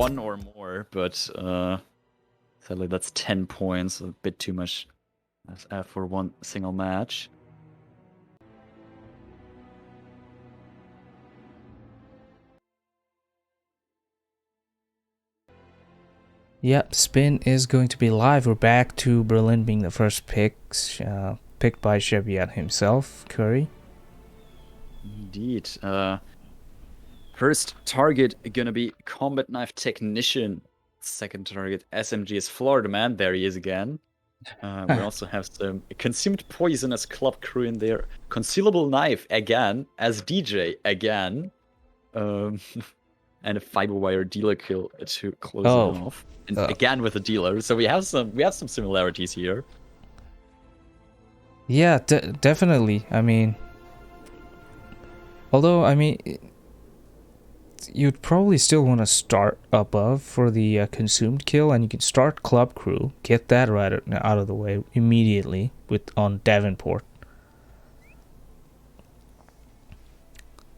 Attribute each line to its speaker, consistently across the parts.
Speaker 1: one or more, but sadly that's 10 points, a bit too much for one single match.
Speaker 2: Yep, Spin is going to be live. We're back to Berlin being the first picked by Trzebiat himself, Curry.
Speaker 1: Indeed. First target gonna be Combat Knife Technician. Second target SMG is Florida Man. There he is again. We also have some Consumed Poison as Club Crew in there. Concealable Knife again as DJ again. And a fiber wire dealer kill to close it off. And again with a dealer. So we have some similarities here.
Speaker 2: Yeah, definitely. I mean, although you'd probably still want to start above for the consumed kill, and you can start Club Crew, get that right out of the way immediately on Davenport.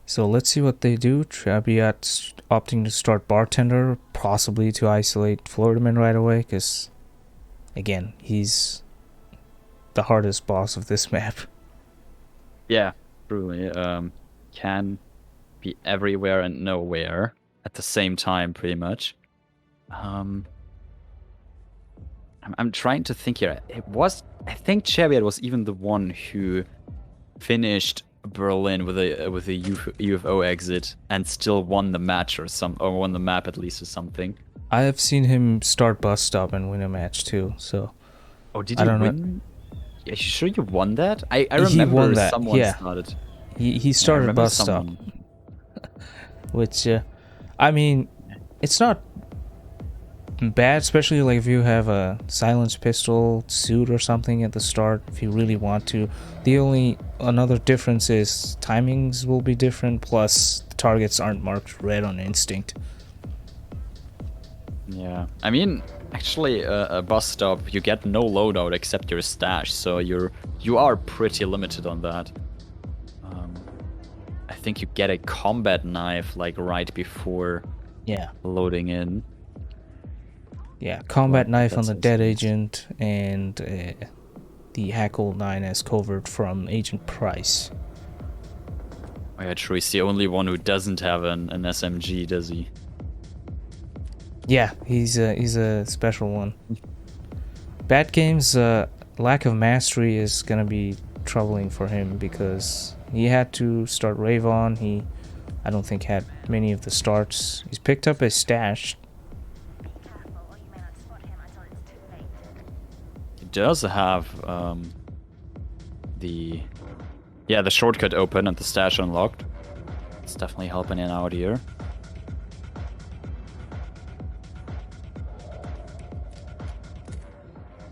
Speaker 2: So let's see what they do. Trzebiat opting to start Bartender, possibly to isolate Floridaman right away, because, again, he's the hardest boss of this map.
Speaker 1: Yeah, truly. Can be everywhere and nowhere at the same time, pretty much. I'm trying to think here. I think Trzebiat was even the one who finished Berlin with a UFO exit and still won the match or won the map at least or something.
Speaker 2: I have seen him start bus stop and win a match too. So.
Speaker 1: Oh, did he win? Are you sure you won that? I remember
Speaker 2: he won that.
Speaker 1: Someone started.
Speaker 2: He started bus stop. Which, I mean, it's not bad, especially like if you have a silenced pistol suit or something at the start, if you really want to. Another difference is timings will be different, plus the targets aren't marked red on instinct.
Speaker 1: Yeah, I mean, actually, a bus stop, you get no loadout except your stash, so you are pretty limited on that. I think you get a combat knife like right before loading in.
Speaker 2: Yeah, combat knife on the dead agent, and the Hackle 9 as covert from Agent Price.
Speaker 1: Oh yeah, true. He's the only one who doesn't have an SMG, does he?
Speaker 2: Yeah, he's a special one. Bad Game's lack of mastery is gonna be troubling for him because he had to start Ravon. I don't think had many of the starts. He's picked up a stash.
Speaker 1: He does have the shortcut open and the stash unlocked. It's definitely helping him out here.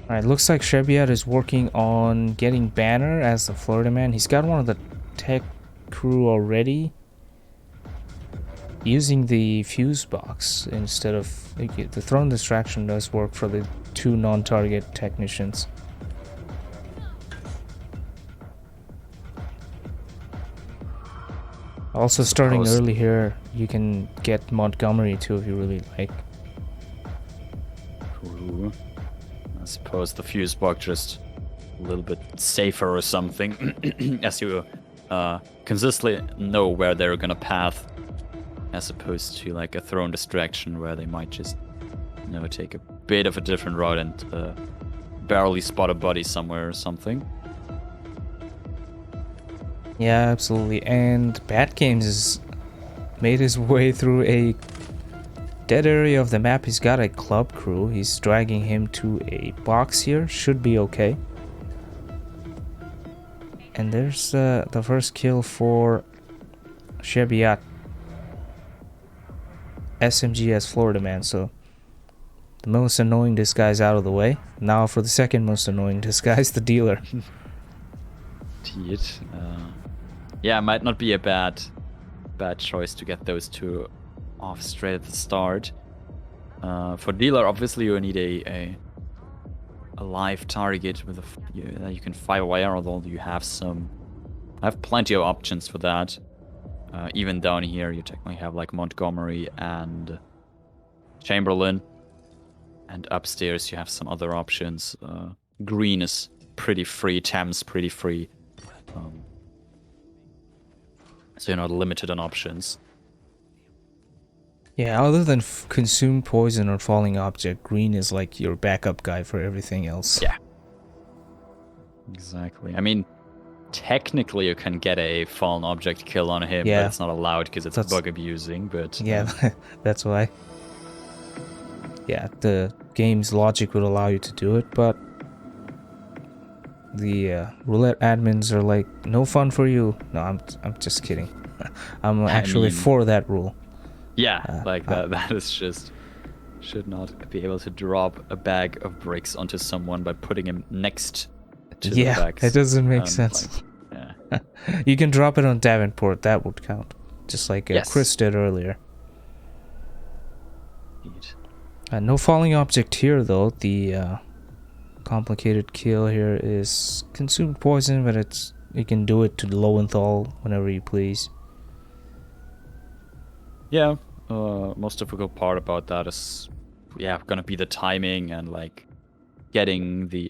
Speaker 2: Alright, looks like Trzebiat is working on getting Banner as the Florida Man. He's got one of the tech crew already using the fuse box instead of the thrown distraction does work for the two non-target technicians. Also starting early here, you can get Montgomery too if you really like.
Speaker 1: Ooh. I suppose the fuse box just a little bit safer or something, as you consistently know where they're gonna path, as opposed to like a thrown distraction where they might just take a bit of a different route and barely spot a body somewhere or something.
Speaker 2: Yeah, absolutely. And Bad Games has made his way through a dead area of the map. He's got a club crew. He's dragging him to a box here. Should be okay. And there's the first kill for Trzebiat. SMG as Florida Man. So the most annoying disguise out of the way. Now for the second most annoying disguise, the dealer.
Speaker 1: Indeed. Yeah, it might not be a bad choice to get those two off straight at the start. For dealer, obviously you need a live target with that you can fire wire, although you have plenty of options for that. Even down here, you technically have like Montgomery and Chamberlain. And upstairs you have some other options. Green is pretty free, Thames pretty free. So you're not limited on options.
Speaker 2: Yeah, other than consume poison or falling object, green is like your backup guy for everything else.
Speaker 1: Yeah. Exactly. I mean, technically you can get a fallen object kill on him, but it's not allowed because it's bug abusing, but...
Speaker 2: Yeah, that's why. Yeah, the game's logic would allow you to do it, but the roulette admins are like, no fun for you. No, I'm just kidding. I'm actually for that rule.
Speaker 1: Yeah, that is just... Should not be able to drop a bag of bricks onto someone by putting him next to the bags.
Speaker 2: Yeah, it doesn't make sense. You can drop it on Davenport, that would count. Just like Chris did earlier. No falling object here, though. The complicated kill here is consumed poison, but you can do it to Lowenthal whenever you please.
Speaker 1: Yeah, most difficult part about that is, gonna be the timing and like getting the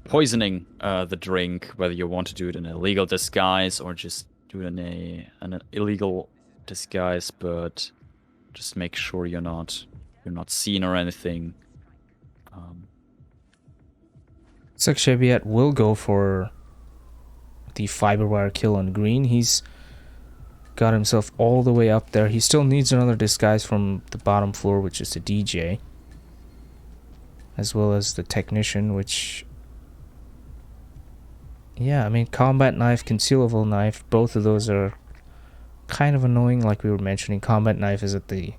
Speaker 1: poisoning the drink, whether you want to do it in a legal disguise or just do it in an illegal disguise, but just make sure you're not seen or anything.
Speaker 2: Looks like Trzebiat will go for the fiber wire kill on green. He's got himself all the way up there. He still needs another disguise from the bottom floor, which is the DJ, as well as the technician, which... Yeah, I mean, combat knife, concealable knife, both of those are kind of annoying, like we were mentioning. Combat knife is at the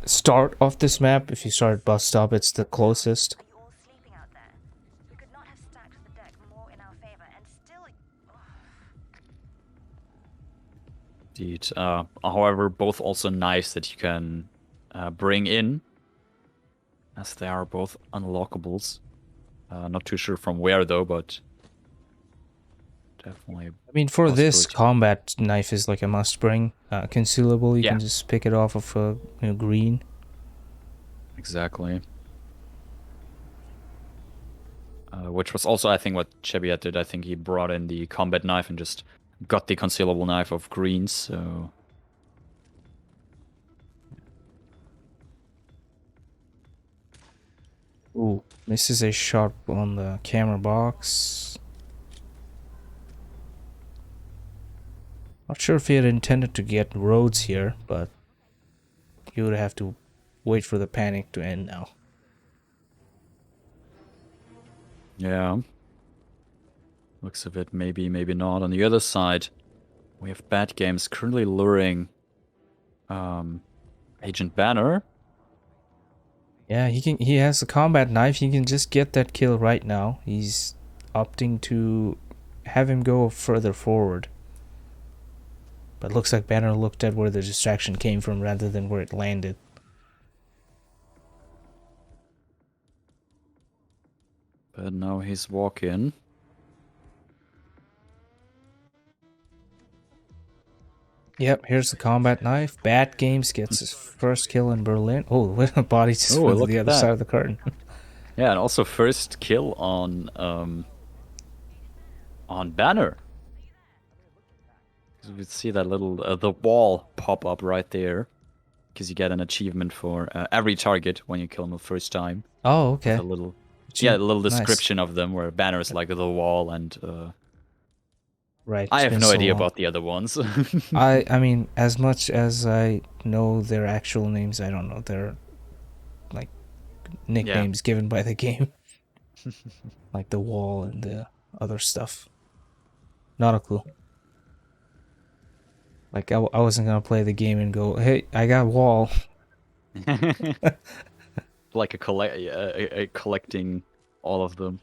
Speaker 2: start of this map. If you start at bus stop, it's the closest.
Speaker 1: Indeed. However, both also knives that you can bring in, as they are both unlockables. Not too sure from where though, but definitely.
Speaker 2: I mean, for this, combat knife is like a must bring. Concealable, you can just pick it off of green.
Speaker 1: Exactly. Which was also, I think, what Trzebiat did. I think he brought in the combat knife and just got the concealable knife of green, so...
Speaker 2: Ooh, misses a shot on the camera box. Not sure if he had intended to get Rhodes here, but he would have to wait for the panic to end now.
Speaker 1: Yeah. Looks of it, maybe, maybe not. On the other side, we have Bad Games currently luring Agent Banner.
Speaker 2: Yeah, he has a combat knife. He can just get that kill right now. He's opting to have him go further forward. But looks like Banner looked at where the distraction came from rather than where it landed.
Speaker 1: But now he's walking.
Speaker 2: Yep, here's the combat knife. Bad Games gets his first kill in Berlin. Oh, the body just went to the other side of the curtain.
Speaker 1: Yeah, and also first kill on Banner. We see that little the wall pop up right there, because you get an achievement for every target when you kill them the first time.
Speaker 2: Oh, okay.
Speaker 1: A little, a little description of them where Banner is like the wall and.
Speaker 2: Right.
Speaker 1: I have no idea about the other ones.
Speaker 2: I mean, as much as I know their actual names, I don't know. They're like nicknames given by the game. Like the wall and the other stuff. Not a clue. Like, I wasn't going to play the game and go, hey, I got wall.
Speaker 1: Like a collecting all of them.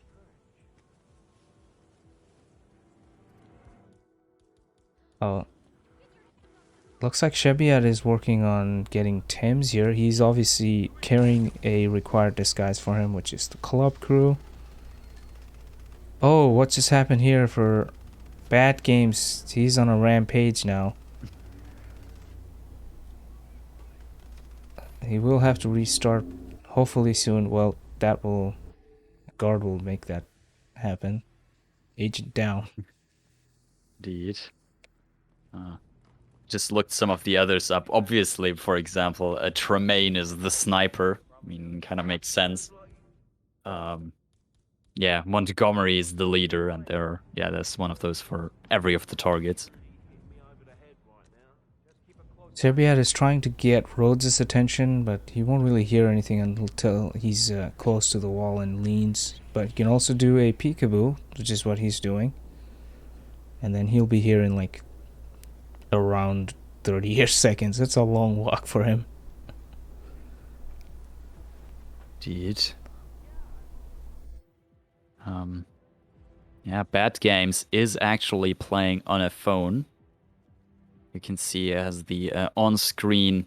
Speaker 2: Oh. Looks like Trzebiat is working on getting Thames here. He's obviously carrying a required disguise for him, which is the club crew. Oh, what just happened here for Bad Games? He's on a rampage now. he will have to restart hopefully soon. Well, guard will make that happen. Agent down.
Speaker 1: Indeed. Just looked some of the others up. Obviously, for example, Tremaine is the sniper. I mean, kind of makes sense. Yeah, Montgomery is the leader, and there's one of those for every of the targets.
Speaker 2: Trzebiat is trying to get Rhodes' attention, but he won't really hear anything until he's close to the wall and leans. But he can also do a peekaboo, which is what he's doing. And then he'll be here in like around 30-ish seconds. It's a long walk for him.
Speaker 1: Indeed. Yeah, Bad Games is actually playing on a phone. You can see as the on-screen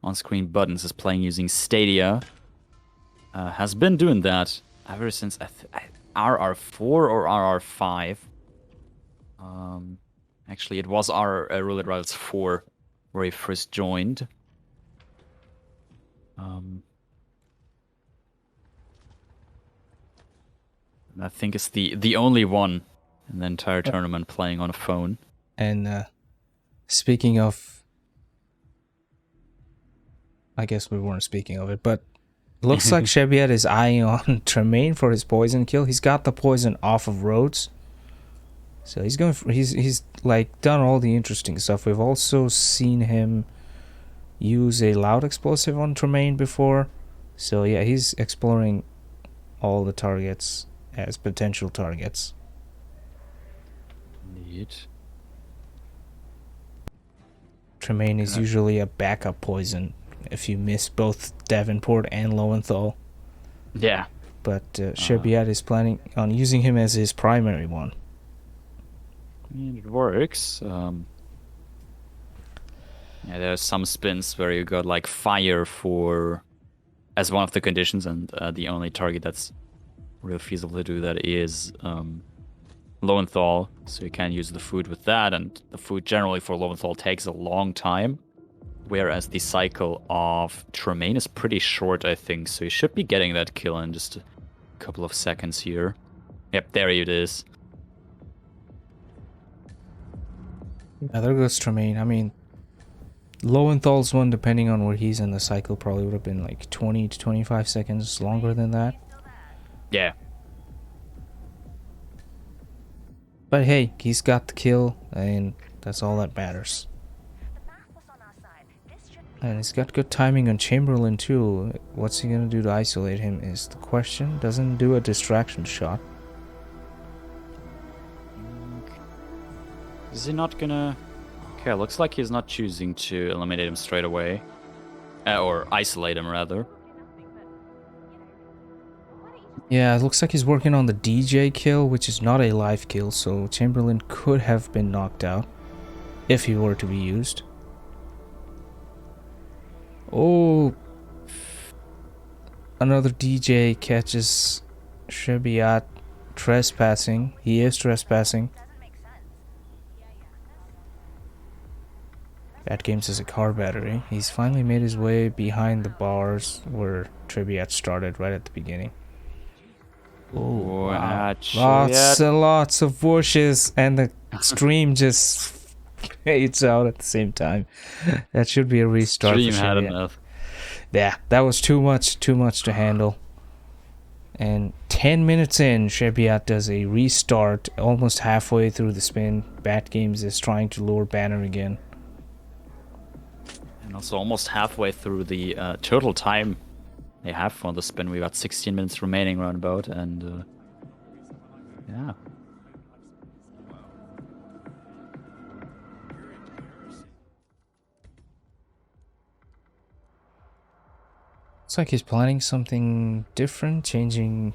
Speaker 1: buttons is playing using Stadia. Has been doing that ever since RR4 or RR5. Actually, it was Roulette Rivals 4 where he first joined. I think it's the only one in the entire tournament playing on a phone.
Speaker 2: And speaking of, I guess we weren't speaking of it, but looks like Trzebiat is eyeing on Tremaine for his poison kill. He's got the poison off of Rhodes, so he's going. He's like done all the interesting stuff. We've also seen him use a loud explosive on Tremaine before, so yeah, he's exploring all the targets as potential targets.
Speaker 1: Neat.
Speaker 2: Tremaine is usually a backup poison if you miss both Davenport and Lowenthal.
Speaker 1: Yeah.
Speaker 2: But Trzebiat is planning on using him as his primary one.
Speaker 1: I mean, it works. Yeah, there are some spins where you got like fire as one of the conditions, and the only target that's real feasible to do that is Lowenthal, so you can use the food with that, and the food generally for Lowenthal takes a long time, whereas the cycle of Tremaine is pretty short, I think, so you should be getting that kill in just a couple of seconds here. Yep, there it is.
Speaker 2: Yeah, there goes Tremaine. I mean, Lowenthal's one, depending on where he's in the cycle, probably would have been like 20 to 25 seconds longer than that.
Speaker 1: Yeah.
Speaker 2: But hey, he's got the kill, and that's all that matters. And he's got good timing on Chamberlain too. What's he gonna do to isolate him is the question. Doesn't do a distraction shot.
Speaker 1: Is he not gonna... Okay, looks like he's not choosing to eliminate him straight away. Or isolate him, rather.
Speaker 2: Yeah, it looks like he's working on the DJ kill, which is not a live kill, so Chamberlain could have been knocked out if he were to be used. Oh, another DJ catches Trzebiat trespassing. He is trespassing. Bad Games is a car battery. He's finally made his way behind the bars where Trzebiat started right at the beginning. Oh, wow. Lots and lots of bushes, and the stream just fades out at the same time. That should be a restart.
Speaker 1: Stream had enough.
Speaker 2: Yeah, that was too much to handle. And 10 minutes in, Trzebiat does a restart almost halfway through the spin. Bad Games is trying to lure Banner again.
Speaker 1: And also almost halfway through the total time they have for the spin. We got 16 minutes remaining roundabout, and yeah.
Speaker 2: Looks like he's planning something different, changing...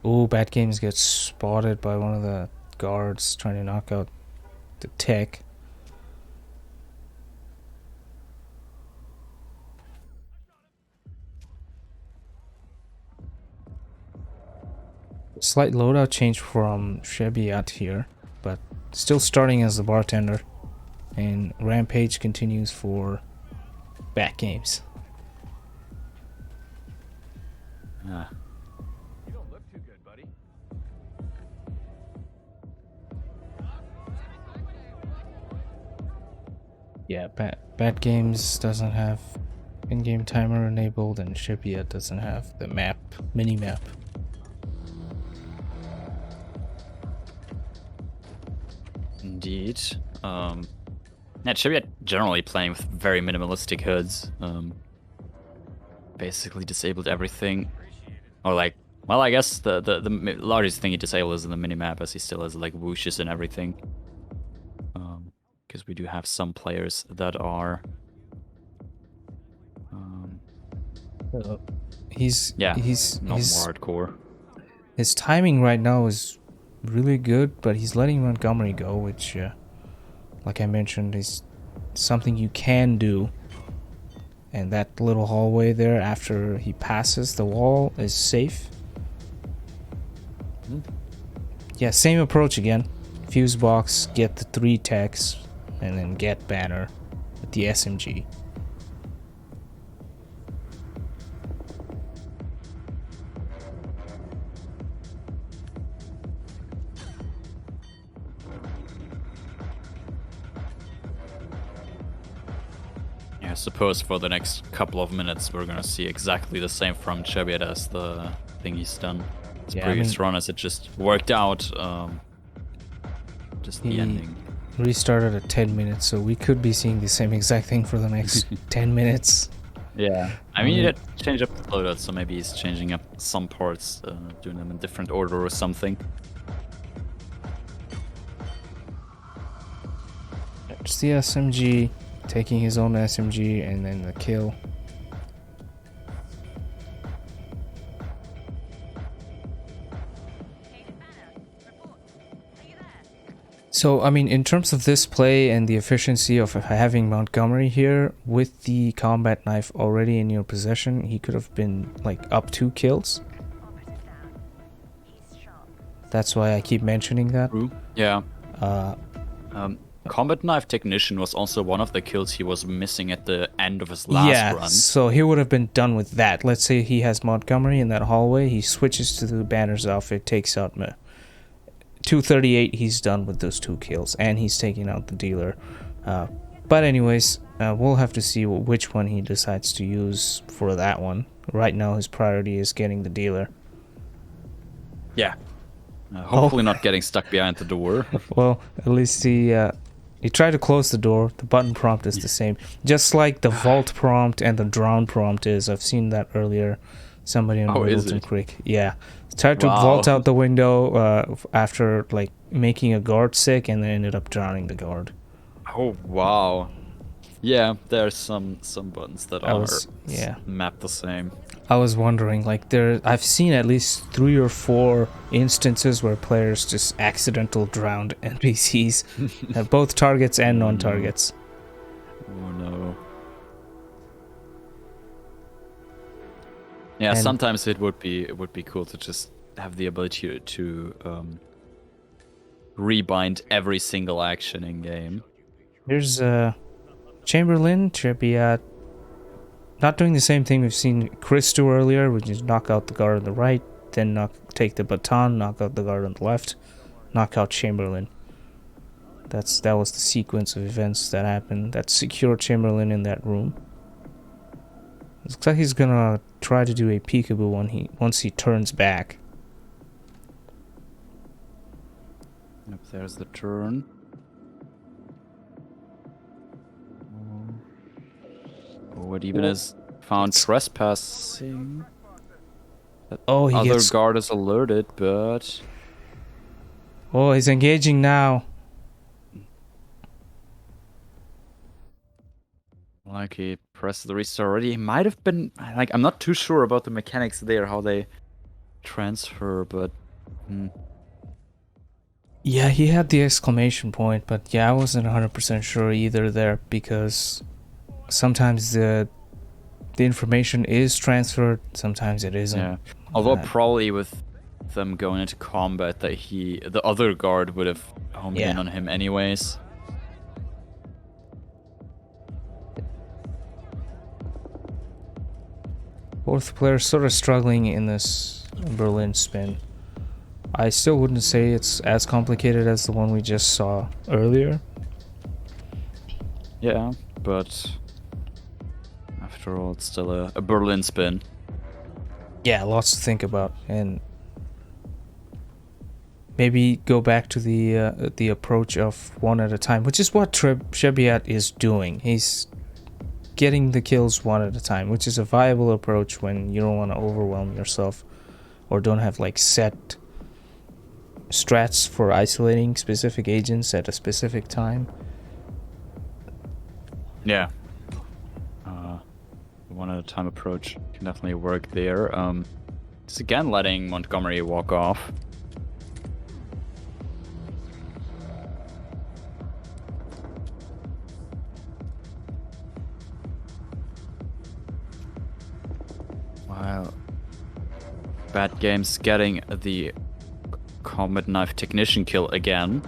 Speaker 2: Oh, Bad Games gets spotted by one of the guards trying to knock out the tech. Slight loadout change from Trzebiat here, but still starting as the bartender. And Rampage continues for Bad Games.
Speaker 1: Uh,
Speaker 2: Yeah, Bad Games doesn't have in-game timer enabled, and Trzebiat doesn't have the mini map.
Speaker 1: Indeed. Yeah, Trzebiat generally playing with very minimalistic hoods. Basically disabled everything. Or like, well, I guess the largest thing he disabled is in the minimap, as he still has like whooshes and everything. Because we do have some players that are.
Speaker 2: He's
Speaker 1: Yeah,
Speaker 2: he's
Speaker 1: not
Speaker 2: his
Speaker 1: more hardcore.
Speaker 2: his timing right now is really good, but he's letting Montgomery go, which, like I mentioned, is something you can do. And that little hallway there after he passes the wall is safe. Yeah, same approach again. Fuse box, get the 3 techs, and then get banner with the SMG.
Speaker 1: I suppose for the next couple of minutes we're gonna see exactly the same from Trzebiat as the thing he's done. His previous run as it just worked out. Just the ending.
Speaker 2: Restarted at 10 minutes, so we could be seeing the same exact thing for the next 10 minutes.
Speaker 1: Yeah, I mean, he did change up the loadout, so maybe he's changing up some parts, doing them in different order or something.
Speaker 2: Just the SMG, taking his own SMG, and then the kill. So, I mean, in terms of this play and the efficiency of having Montgomery here, with the combat knife already in your possession, he could have been, like, up 2 kills. That's why I keep mentioning that.
Speaker 1: True. Yeah. Combat Knife Technician was also one of the kills he was missing at the end of his last run.
Speaker 2: So he would have been done with that. Let's say he has Montgomery in that hallway, he switches to the Banner's outfit, takes out 238, he's done with those 2 kills, and he's taking out the dealer. But anyways, we'll have to see which one he decides to use for that one. Right now his priority is getting the dealer.
Speaker 1: Yeah. Hopefully not getting stuck behind the door.
Speaker 2: Well, at least he tried to close the door. The button prompt is the same. Just like the vault prompt and the drown prompt is. I've seen that earlier. Somebody on Wilton Creek. Yeah. Tried to vault out the window after like making a guard sick, and then ended up drowning the guard.
Speaker 1: Oh, wow. Yeah, there's some buttons that are mapped the same.
Speaker 2: I was wondering, like, I've seen at least 3 or 4 instances where players just accidental drowned NPCs, both targets and non-targets.
Speaker 1: Oh no. Yeah, sometimes it would be cool to just have the ability to rebind every single action in game.
Speaker 2: Here's Chamberlain, Trzebiat. Not doing the same thing we've seen Chris do earlier, which is knock out the guard on the right, then take the baton, knock out the guard on the left, knock out Chamberlain. That was the sequence of events that happened that secured Chamberlain in that room. It looks like he's gonna try to do a peekaboo once he turns back.
Speaker 1: Yep, there's the turn. What even is found trespassing? That other guard is alerted, but
Speaker 2: he's engaging now.
Speaker 1: Like he pressed the restart already. He might have been like, I'm not too sure about the mechanics there, how they transfer, but
Speaker 2: yeah, he had the exclamation point, but yeah, I wasn't 100% sure either there, because sometimes the information is transferred, sometimes it isn't.
Speaker 1: Yeah. Although probably with them going into combat, that the other guard would have homed in on him anyways.
Speaker 2: Both players sort of struggling in this Berlin spin. I still wouldn't say it's as complicated as the one we just saw earlier.
Speaker 1: Yeah, but after all, it's still a Berlin spin.
Speaker 2: Yeah, lots to think about, and maybe go back to the approach of one at a time, which is what Trzebiat is doing. He's getting the kills one at a time, which is a viable approach when you don't want to overwhelm yourself or don't have like set strats for isolating specific agents at a specific time.
Speaker 1: Yeah. One at a time approach can definitely work there. Just again letting Montgomery walk off. While Bad Games getting the combat knife technician kill again.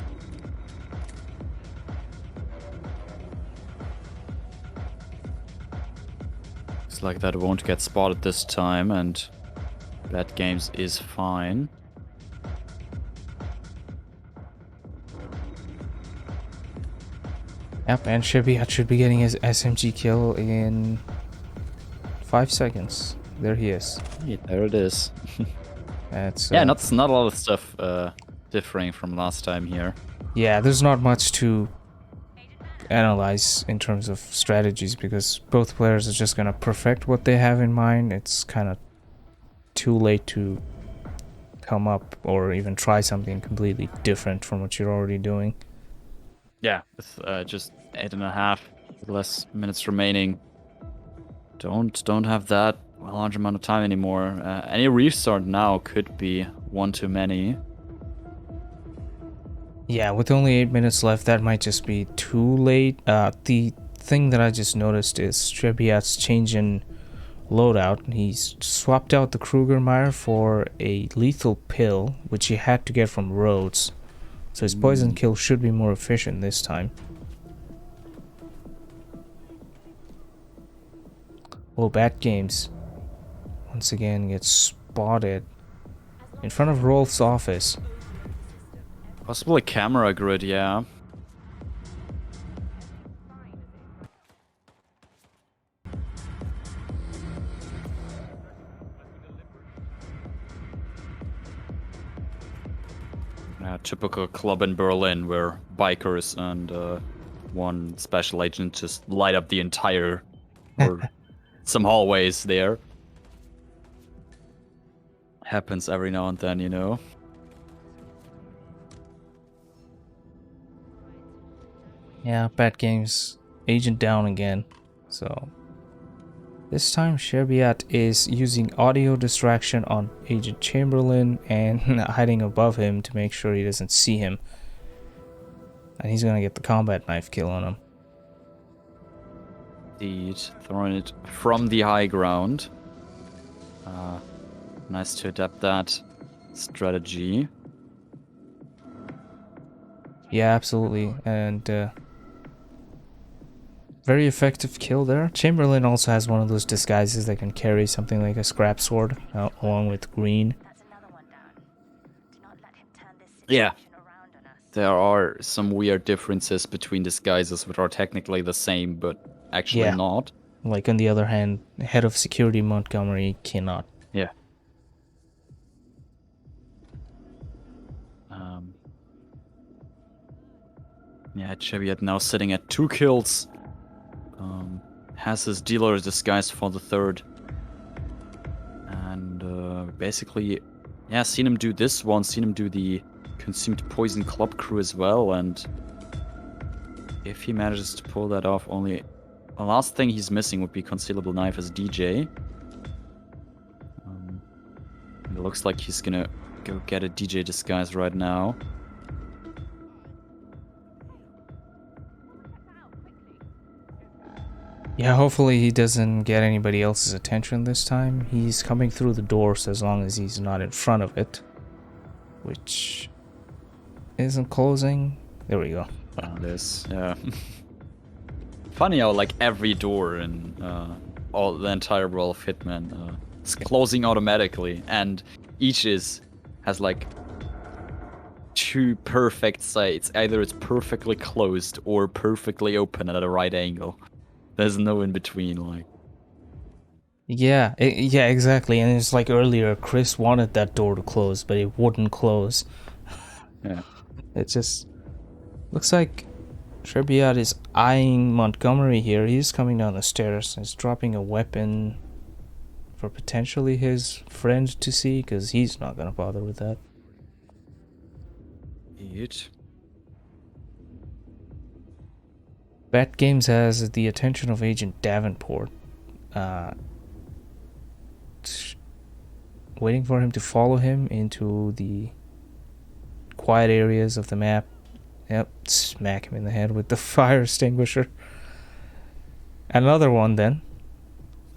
Speaker 1: Looks like that won't get spotted this time, and Bad Games is fine.
Speaker 2: Yep, and Trzebiat should be getting his SMG kill in 5 seconds. There he is.
Speaker 1: Yeah, there it is.
Speaker 2: That's
Speaker 1: yeah, not a lot of stuff differing from last time here.
Speaker 2: Yeah, there's not much to analyze in terms of strategies because both players are just gonna perfect what they have in mind. It's kind of too late to come up or even try something completely different from what you're already doing.
Speaker 1: Yeah, with just 8.5 less minutes remaining. Don't have that large amount of time anymore. Any restart now could be one too many.
Speaker 2: Yeah, with only 8 minutes left, that might just be too late. The thing that I just noticed is Trzebiat's change in loadout. He's swapped out the Krugermeyer for a lethal pill, which he had to get from Rhodes. So his poison kill should be more efficient this time. Oh, Bad Games once again gets spotted in front of Rolf's office.
Speaker 1: Possibly camera grid, yeah. Typical club in Berlin where bikers and one special agent just light up the entire or some hallways there. Happens every now and then, you know.
Speaker 2: Yeah, Bad Games agent down again. So this time Trzebiat is using audio distraction on Agent Chamberlain and hiding above him to make sure he doesn't see him. And he's gonna get the combat knife kill on him.
Speaker 1: Indeed, throwing it from the high ground. Nice to adapt that strategy.
Speaker 2: Yeah, absolutely. And very effective kill there. Chamberlain also has one of those disguises that can carry something like a scrap sword along with green.
Speaker 1: Yeah. There are some weird differences between disguises which are technically the same, but actually not.
Speaker 2: Like on the other hand, head of security Montgomery cannot.
Speaker 1: Yeah. Yeah, Trzebiat now sitting at 2 kills. Has his dealer disguised for the 3rd. And basically, yeah, seen him do this one, seen him do the consumed poison club crew as well, and if he manages to pull that off, only the last thing he's missing would be concealable knife as DJ. It looks like he's gonna go get a DJ disguise right now.
Speaker 2: Yeah, hopefully he doesn't get anybody else's attention this time. He's coming through the doors as long as he's not in front of it. Which isn't closing. There we go.
Speaker 1: This, yeah. Funny how like every door in the entire row of hitmen. It's closing automatically, and each has like 2 perfect sides. Either it's perfectly closed or perfectly open at a right angle. There's no in between, like.
Speaker 2: Yeah, yeah, exactly. And it's like earlier, Chris wanted that door to close, but it wouldn't close.
Speaker 1: Yeah.
Speaker 2: It just looks like Trzebiat is eyeing Montgomery here. He's coming down the stairs. He's dropping a weapon for potentially his friend to see, because he's not gonna bother with that.
Speaker 1: It.
Speaker 2: Bat Games has the attention of Agent Davenport. Waiting for him to follow him into the quiet areas of the map. Yep, smack him in the head with the fire extinguisher. Another one then.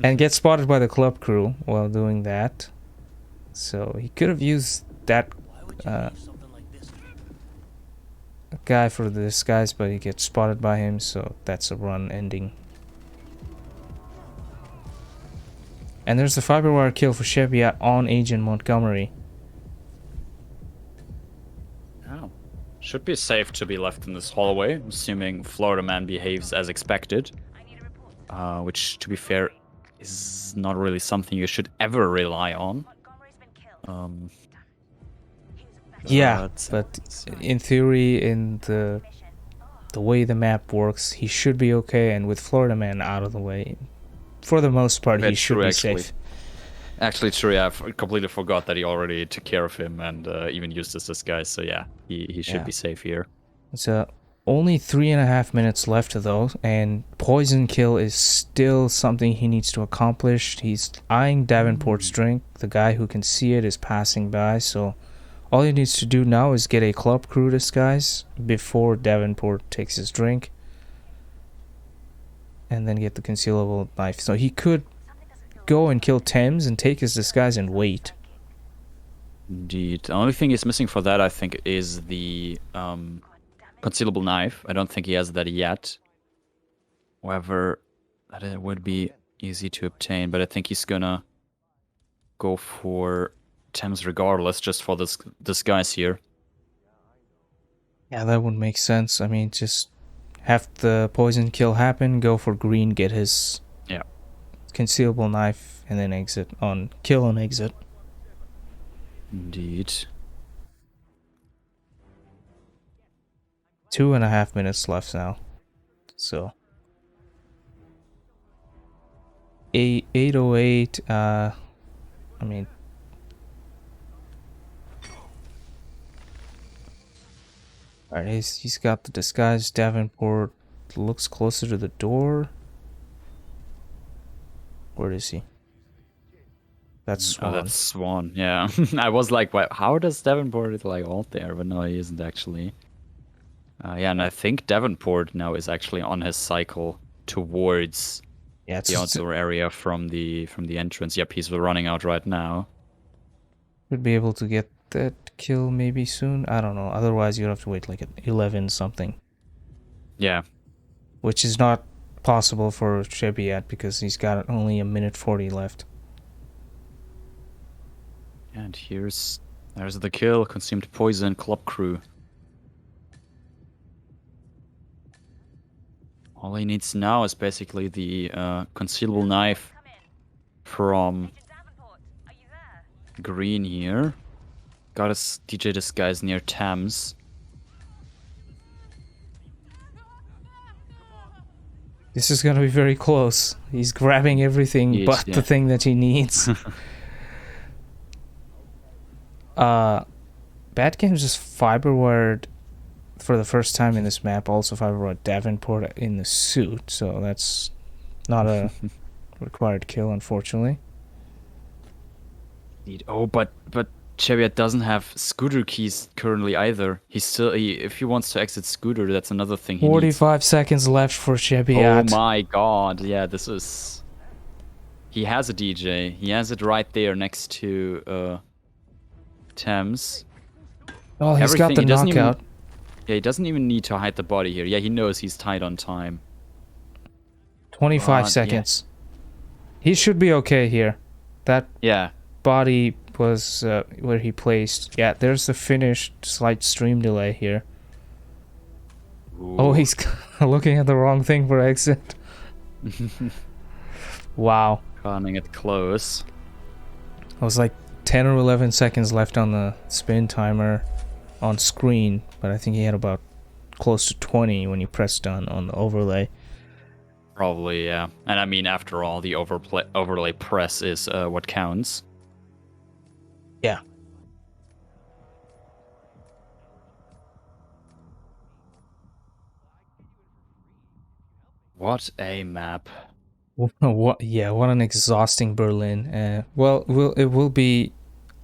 Speaker 2: And get spotted by the club crew while doing that. So he could have used that guy for the disguise, but he gets spotted by him, so that's a run ending. And there's the fiberwire kill for Trzebiat on Agent Montgomery.
Speaker 1: Oh. Should be safe to be left in this hallway, assuming Florida Man behaves as expected. Which, to be fair, is not really something you should ever rely on.
Speaker 2: Yeah, but in theory, in the way the map works, he should be okay, and with Florida Man out of the way, for the most part, he should be safe.
Speaker 1: Actually, true, yeah, I completely forgot that he already took care of him and even used this disguise, so yeah, he should be safe here.
Speaker 2: So, only 3.5 minutes left though, and poison kill is still something he needs to accomplish. He's eyeing Davenport's drink. The guy who can see it is passing by, so all he needs to do now is get a club crew disguise before Davenport takes his drink, and then get the concealable knife. So he could go and kill Thames and take his disguise and wait.
Speaker 1: Indeed. The only thing he's missing for that, I think, is the concealable knife. I don't think he has that yet. However, that would be easy to obtain, but I think he's gonna go for Thames regardless, just for this disguise here.
Speaker 2: Yeah, that would make sense. I mean, just have the poison kill happen, go for Green, get his concealable knife, and then exit on kill and exit.
Speaker 1: Indeed.
Speaker 2: 2.5 minutes left now. So 808. I mean, alright, he's got the disguise. Davenport looks closer to the door. Where is he? That's Swan.
Speaker 1: Oh, that's Swan, yeah. I was like, well, how does Davenport like hold there? But no, he isn't actually. Yeah, and I think Davenport now is actually on his cycle towards the outdoor area from the entrance. Yep, he's running out right now.
Speaker 2: Should be able to get that kill maybe soon. I don't know. Otherwise, you'd have to wait like at 11 something.
Speaker 1: Yeah.
Speaker 2: Which is not possible for Trzebiat because he's got only 1:40 left.
Speaker 1: And there's the kill. Consumed poison, club crew. All he needs now is basically the concealable knife from Green here. Got his DJ disguise near Thames.
Speaker 2: This is gonna be very close. He's grabbing everything but the thing that he needs. Bad Games just fiberwired for the first time in this map. Also fiberwired Davenport in the suit, so that's not a required kill, unfortunately.
Speaker 1: Oh, but Trzebiat doesn't have scooter keys currently either. If he wants to exit scooter, that's another thing he
Speaker 2: 45 seconds left for Trzebiat.
Speaker 1: Oh my god, yeah, this is... He has a DJ. He has it right there next to Thames.
Speaker 2: Oh, he's got the knockout.
Speaker 1: He doesn't even need to hide the body here. Yeah, he knows he's tight on time.
Speaker 2: 25 seconds. He should be okay here. That
Speaker 1: Yeah.
Speaker 2: body was where he placed. Yeah, there's the finish. Slight stream delay here. Oh,
Speaker 1: Ooh.
Speaker 2: he's looking at the wrong thing for exit. Wow.
Speaker 1: Running it close.
Speaker 2: It was like 10 or 11 seconds left on the spin timer on screen, but I think he had about close to 20 when you pressed on the overlay.
Speaker 1: Probably, yeah. And I mean, after all, the overlay press is what counts.
Speaker 2: Yeah.
Speaker 1: What a map.
Speaker 2: What? Yeah, what an exhausting Berlin. Well, it will be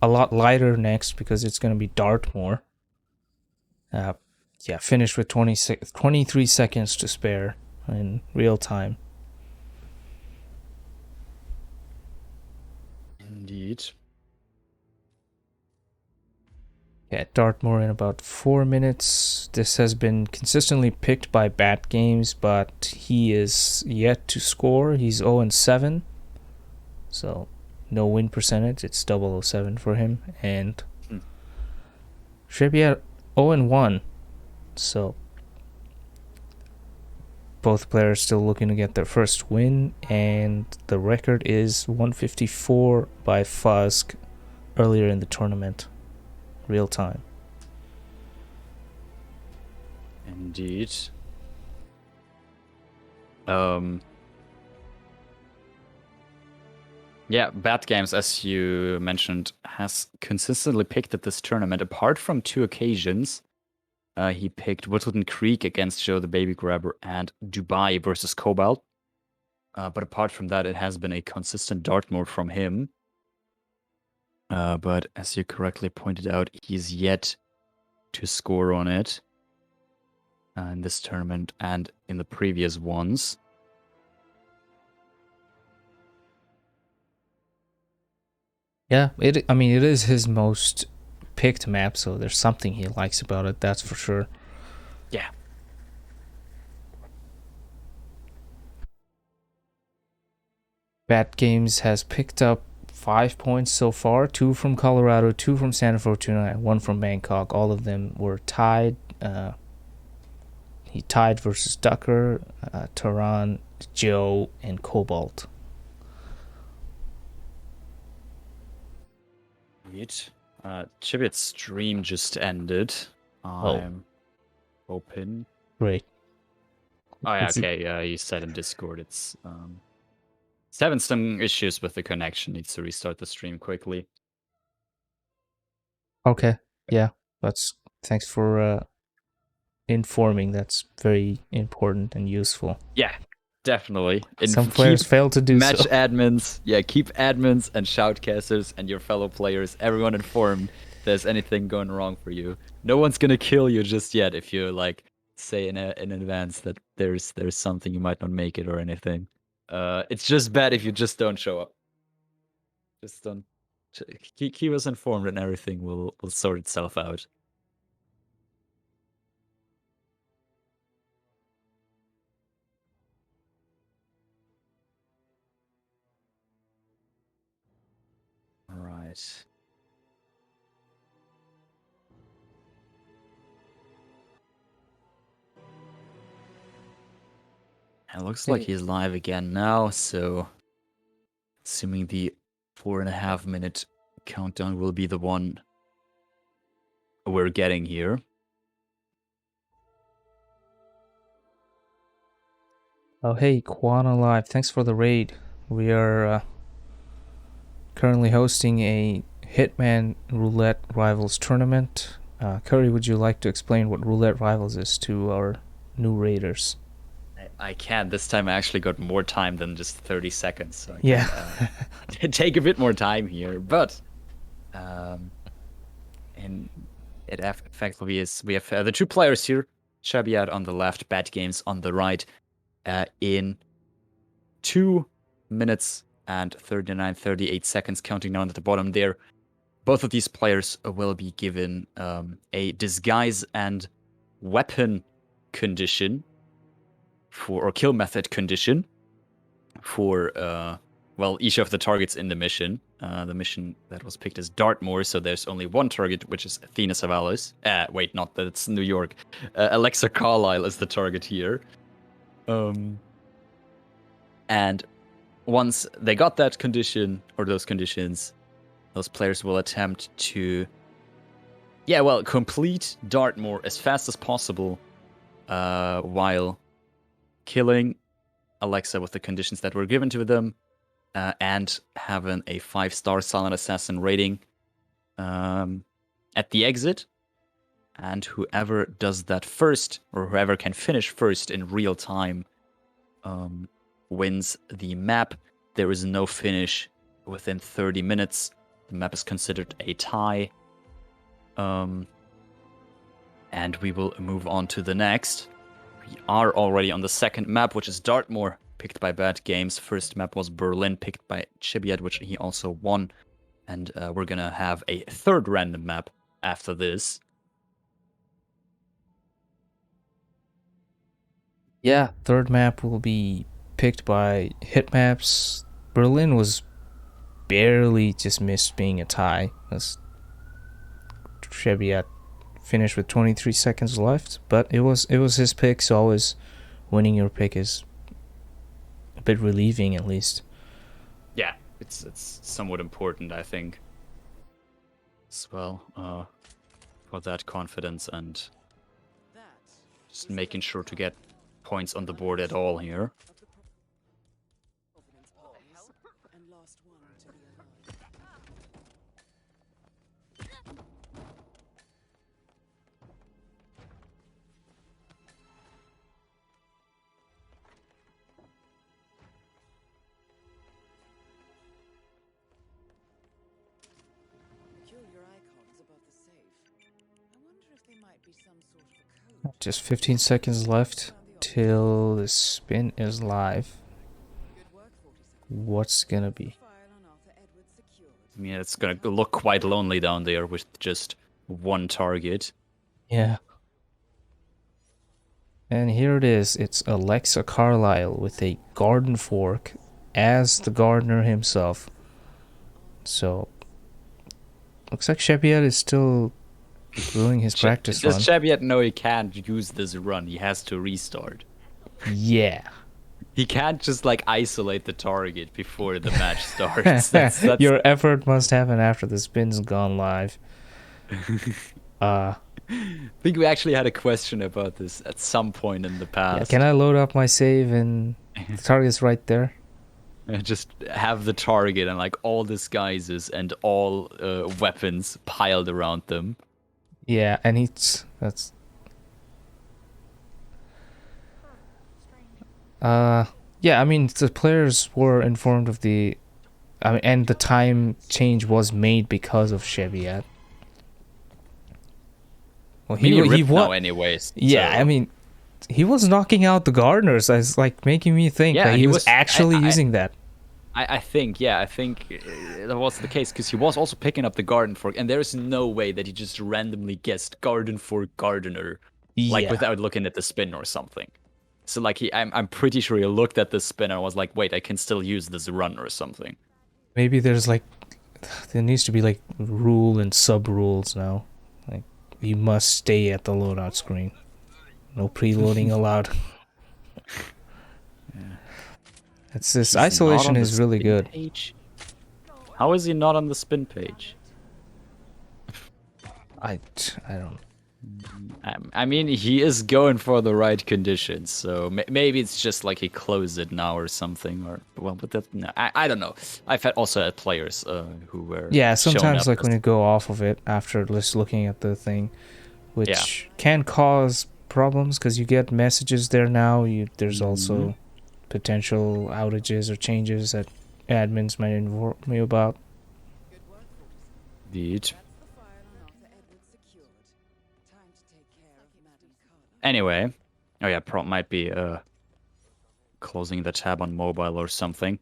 Speaker 2: a lot lighter next because it's going to be Dartmoor. Yeah, finished with 23 seconds to spare in real time.
Speaker 1: Indeed.
Speaker 2: Yeah, Dartmoor in about 4 minutes. This has been consistently picked by Bat Games, but he is yet to score. He's 0-7, so no win percentage. It's 007 for him. And Trzebiat 0-1, so both players still looking to get their first win, and the record is 154 by Fusk earlier in the tournament. Real time.
Speaker 1: Indeed. Yeah, Bat Games, as you mentioned, has consistently picked at this tournament. Apart from 2 occasions, he picked Whittleton Creek against Joe the Baby Grabber and Dubai versus Cobalt. But apart from that, it has been a consistent Dartmoor from him. But as you correctly pointed out, he's yet to score on it in this tournament and in the previous ones.
Speaker 2: Yeah, it is his most picked map, so there's something he likes about it, that's for sure.
Speaker 1: Yeah.
Speaker 2: Bat Games has picked up 5 points so far, 2 from Colorado, 2 from Santa Fortuna, and 1 from Bangkok. All of them were tied. He tied versus Ducker, Tehran, Joe, and Cobalt.
Speaker 1: Trzebiat's stream just ended. I'm open.
Speaker 2: Great.
Speaker 1: Oh, yeah, okay. Yeah, you said in Discord it's having some issues with the connection. Needs to restart the stream quickly.
Speaker 2: Okay. Yeah. Thanks for informing. That's very important and useful.
Speaker 1: Yeah, definitely. And
Speaker 2: some players fail to do
Speaker 1: match
Speaker 2: so.
Speaker 1: admins. Yeah, keep admins and shoutcasters and your fellow players, everyone informed if there's anything going wrong for you. No one's gonna kill you just yet if you like say in advance that there's something you might not make it or anything. It's just bad if you just don't show up. Just don't keep us informed and everything will sort itself out. All right. It looks like he's live again now, so assuming the 4.5 minute countdown will be the one we're getting here.
Speaker 2: Oh, hey, Quana Live. Thanks for the raid. We are currently hosting a Hitman Roulette Rivals tournament. Curry, would you like to explain what Roulette Rivals is to our new raiders?
Speaker 1: I can. This time I actually got more time than just 30 seconds. So
Speaker 2: yeah.
Speaker 1: Take a bit more time here. But and it effectively is, we have the 2 players here, Trzebiat on the left, Bat Games on the right, in 2 minutes and 38 seconds, counting down at the bottom there. Both of these players will be given a disguise and weapon condition or kill method condition for well, each of the targets in the mission. The mission that was picked is Dartmoor, so there's only one target, which is Athena Savalas. Wait, not that, it's New York. Alexa Carlisle is the target here. And once they got that condition, or those conditions, those players will attempt to, complete Dartmoor as fast as possible, while killing Alexa with the conditions that were given to them, and having a 5-star Silent Assassin rating at the exit. And whoever does that first, or whoever can finish first in real time, wins the map. There is no finish within 30 minutes. The map is considered a tie. And we will move on to the next. We are already on the second map, which is Dartmoor, picked by Bad Games. First map was Berlin, picked by Trzebiat, which he also won. And we're gonna have a third random map after this.
Speaker 2: Yeah, third map will be picked by Hitmaps. Berlin was barely just missed being a tie. As Trzebiat finished with 23 seconds left, but it was his pick, so always winning your pick is a bit relieving, at least.
Speaker 1: Yeah, it's somewhat important, I think, as well, for that confidence and just making sure to get points on the board at all here.
Speaker 2: Just 15 seconds left till the spin is live. What's gonna be?
Speaker 1: I mean, it's gonna look quite lonely down there with just one target.
Speaker 2: Yeah. And here it is. It's Alexa Carlisle with a garden fork as the gardener himself. So, looks like Trzebiat is still doing his practice run.
Speaker 1: Does Trzebiat know he can't use this run? He has to restart.
Speaker 2: Yeah.
Speaker 1: He can't just like isolate the target before the match starts. That's...
Speaker 2: Your effort must happen after the spin's gone live.
Speaker 1: I think we actually had a question about this at some point in the past.
Speaker 2: Yeah, can I load up my save and the target's right there?
Speaker 1: Just have the target and like all disguises and all weapons piled around them.
Speaker 2: Yeah, and yeah, I mean, the players were informed of and the time change was made because of Trzebiat. Well,
Speaker 1: he was now anyways.
Speaker 2: Yeah, so. I mean, he was knocking out the gardeners. It's like making me think that he was actually using that.
Speaker 1: I think that was the case, because he was also picking up the garden fork, and there is no way that he just randomly guessed garden fork gardener, like without looking at the spin or something. So like I'm pretty sure he looked at the spin and was like, wait, I can still use this run or something.
Speaker 2: Maybe there needs to be like rule and sub rules now. Like, you must stay at the loadout screen. No preloading allowed.
Speaker 1: Yeah.
Speaker 2: It's this isolation is really good.
Speaker 1: Page? How is he not on the spin page?
Speaker 2: I don't.
Speaker 1: I mean, he is going for the right conditions, so maybe it's just like he closed it now or something, or but that, no, I don't know. I've also had players who were
Speaker 2: sometimes like when you go off of it after just looking at the thing, which can cause problems because you get messages there now. There's also potential outages or changes that admins might inform me about.
Speaker 1: Indeed. Anyway, might be closing the tab on mobile or something.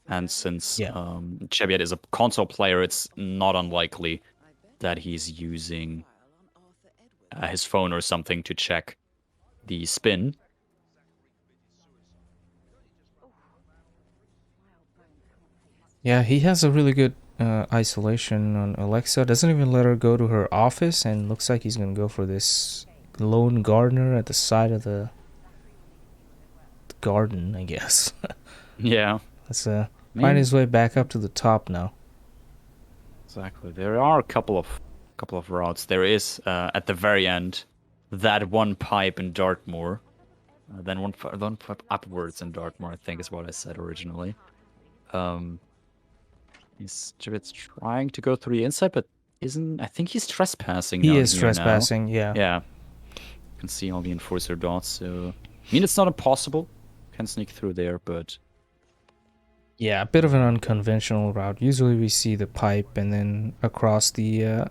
Speaker 1: And since Trzebiat is a console player, it's not unlikely that he's using his phone or something to check the spin.
Speaker 2: Yeah, he has a really good isolation on Alexa. Doesn't even let her go to her office, and looks like he's gonna go for this lone gardener at the side of the garden, I guess.
Speaker 1: Yeah.
Speaker 2: Let's
Speaker 1: I
Speaker 2: find
Speaker 1: mean,
Speaker 2: his way back up to the top now.
Speaker 1: exactly. There are a couple of routes. There is at the very end that one pipe in Dartmoor, then one pipe upwards in Dartmoor. I think is what I said originally. Um, he's Trzebiat's trying to go through the inside, but isn't. I think he's trespassing
Speaker 2: He
Speaker 1: down
Speaker 2: is
Speaker 1: here now.
Speaker 2: trespassing, yeah.
Speaker 1: Yeah, you can see all the enforcer dots. So, I mean, it's not impossible. Can sneak through there, but
Speaker 2: Yeah, a bit of an unconventional route. Usually we see the pipe and then across the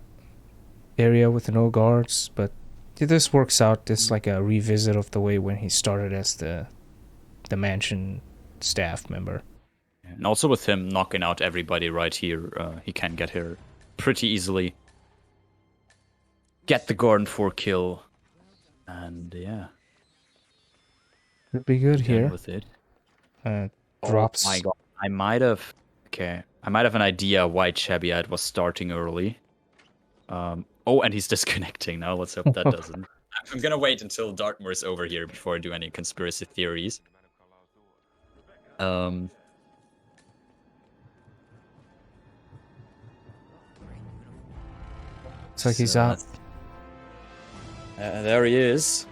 Speaker 2: area with no guards, but this works out. It's like a revisit of the way when he started as the mansion staff member.
Speaker 1: and also with him knocking out everybody right here, he can get here pretty easily. Get the Gordon 4 kill, and yeah,
Speaker 2: Could be good
Speaker 1: done
Speaker 2: here.
Speaker 1: with it.
Speaker 2: Drops.
Speaker 1: Oh my god, I might have. Okay, I might have an idea why Trzebiat was starting early. Oh, and he's disconnecting now. Let's hope that doesn't. I'm gonna wait until Dartmoor is over here before I do any conspiracy theories.
Speaker 2: Looks like he's out.
Speaker 1: There he is.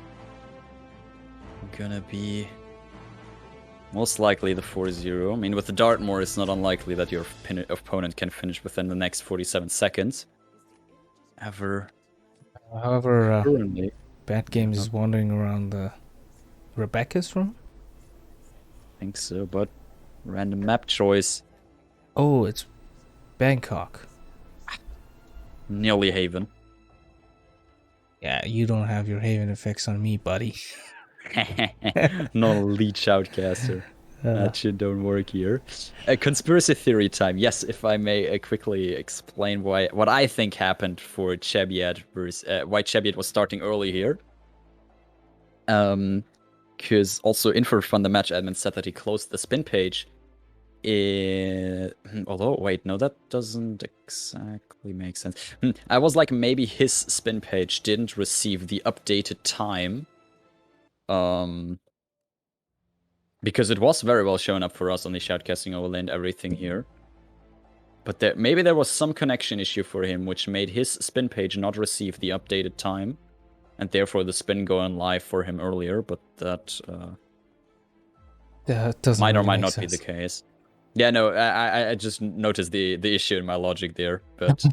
Speaker 1: Gonna be most likely the 4-0. I mean, with the Dartmoor, it's not unlikely that your opponent can finish within the next 47 seconds.
Speaker 2: However,
Speaker 1: Currently,
Speaker 2: Bad Games is wandering around the Rebecca's room.
Speaker 1: I think so, but random map choice.
Speaker 2: Oh, it's Bangkok.
Speaker 1: Nearly Haven.
Speaker 2: Yeah, you don't have your Haven effects on me, buddy.
Speaker 1: Not a leech outcaster. That shit don't work here. Conspiracy theory time. Yes, if I may quickly explain what I think happened for Trzebiat versus why Trzebiat was starting early here. Because also info from the match admin said that he closed the spin page. Although, wait, no, that doesn't exactly make sense. I was like, maybe his spin page didn't receive the updated time. Because it was very well shown up for us on the shoutcasting overlay and everything here. But maybe there was some connection issue for him, which made his spin page not receive the updated time, and therefore the spin go on live for him earlier. But that
Speaker 2: doesn't
Speaker 1: might or
Speaker 2: really
Speaker 1: might
Speaker 2: make
Speaker 1: not
Speaker 2: sense.
Speaker 1: be the case. Yeah, no, I just noticed the issue in my logic there, but.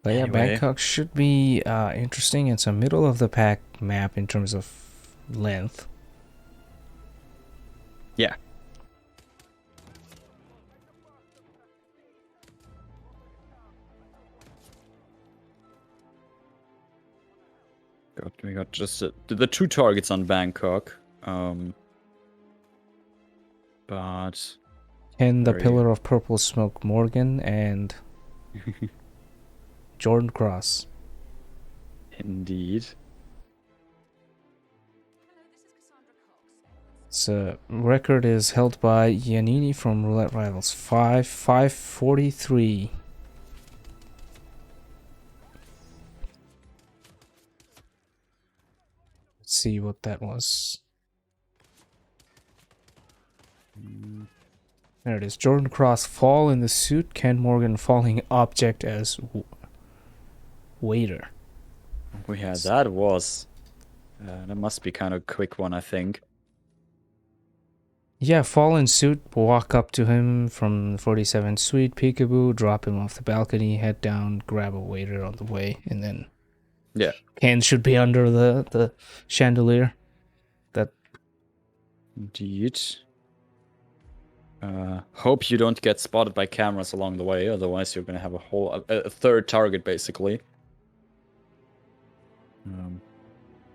Speaker 2: But yeah,
Speaker 1: Anyway.
Speaker 2: Bangkok should be interesting. It's a middle of the pack map in terms of length.
Speaker 1: Yeah. We got just the two targets on Bangkok. But.
Speaker 2: And the Pillar of Purple Smoke Morgan and Jordan Cross.
Speaker 1: Indeed.
Speaker 2: So record is held by Giannini from Roulette Rivals 543. Let's see what that was. There it is. Jordan Cross fall in the suit. Ken Morgan falling object as waiter.
Speaker 1: Yeah, that was. That must be kind of a quick one, I think.
Speaker 2: Yeah, fall in suit, walk up to him from 47 suite, peekaboo, drop him off the balcony, head down, grab a waiter on the way, and then
Speaker 1: yeah,
Speaker 2: Ken should be under the chandelier. That
Speaker 1: indeed. Hope you don't get spotted by cameras along the way, otherwise you're gonna have a third target basically.